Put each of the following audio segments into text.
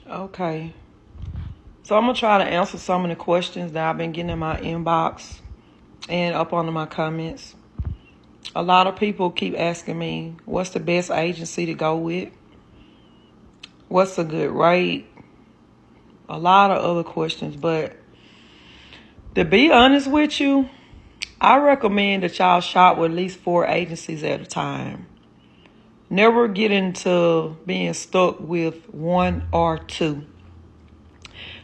Okay. So I'm going to try to answer some of the questions that I've been getting in my inbox and up under my comments. A lot of people keep asking me, what's the best agency to go with? What's a good rate? A lot of other questions. But to be honest with you, I recommend that y'all shop with at least 4 agencies at a time. Never get into being stuck with 1 or 2.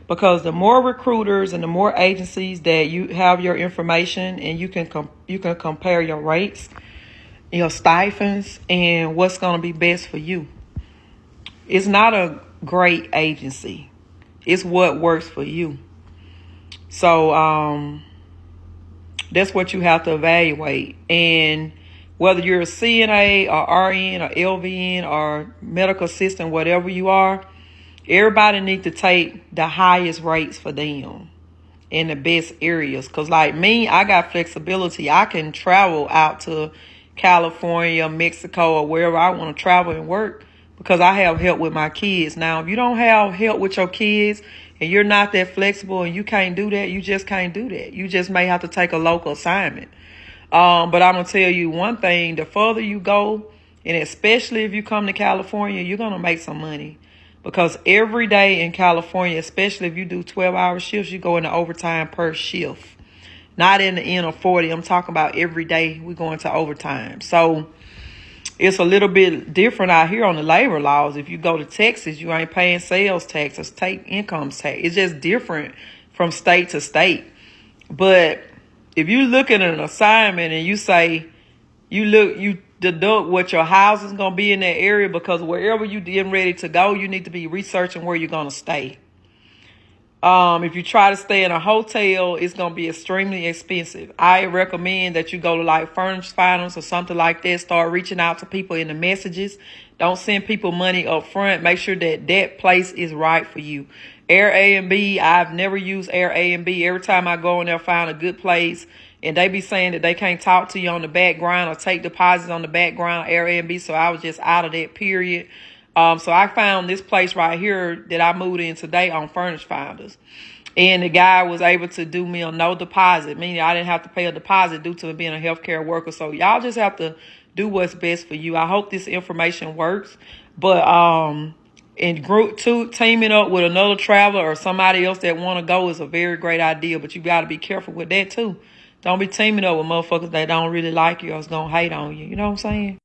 Because the more recruiters and the more agencies that you have your information and you can compare your rates, your stipends, and what's going to be best for you. It's not a great agency. It's what works for you. So that's what you have to evaluate. And whether you're a CNA or RN or LVN or medical assistant, whatever you are, everybody needs to take the highest rates for them in the best areas. Because like me, I got flexibility. I can travel out to California, Mexico, or wherever I want to travel and work because I have help with my kids. Now, if you don't have help with your kids and you're not that flexible and you can't do that, you just can't do that. You just may have to take a local assignment. But I'm going to tell you one thing, the further you go, and especially if you come to California, you're going to make some money. Because every day in California, especially if you do 12-hour shifts, you go into overtime per shift. Not in the end of 40. I'm talking about every day we go into overtime. So it's a little bit different out here on the labor laws. If you go to Texas, you ain't paying sales tax or state income tax. It's just different from state to state. But if you look at an assignment and you say, you deduct what your house is going to be in that area, because wherever you getting ready to go, you need to be researching where you're going to stay. If you try to stay in a hotel, it's going to be extremely expensive. I recommend that you go to like Furnish Finders or something like that. Start reaching out to people in the messages. Don't send people money up front. Make sure that that place is right for you. Airbnb, I've never used Airbnb. Every time I go in there, find a good place, and they be saying that they can't talk to you on the background or take deposits on the background Airbnb. So I was just out of that period. So I found this place right here that I moved in today on Furnish Finders. And the guy was able to do me a no deposit, meaning I didn't have to pay a deposit due to being a healthcare worker. So y'all just have to do what's best for you. I hope this information works. But in group 2, teaming up with another traveler or somebody else that want to go is a very great idea. But you got to be careful with that too. Don't be teaming up with motherfuckers that don't really like you or is going to hate on you. You know what I'm saying?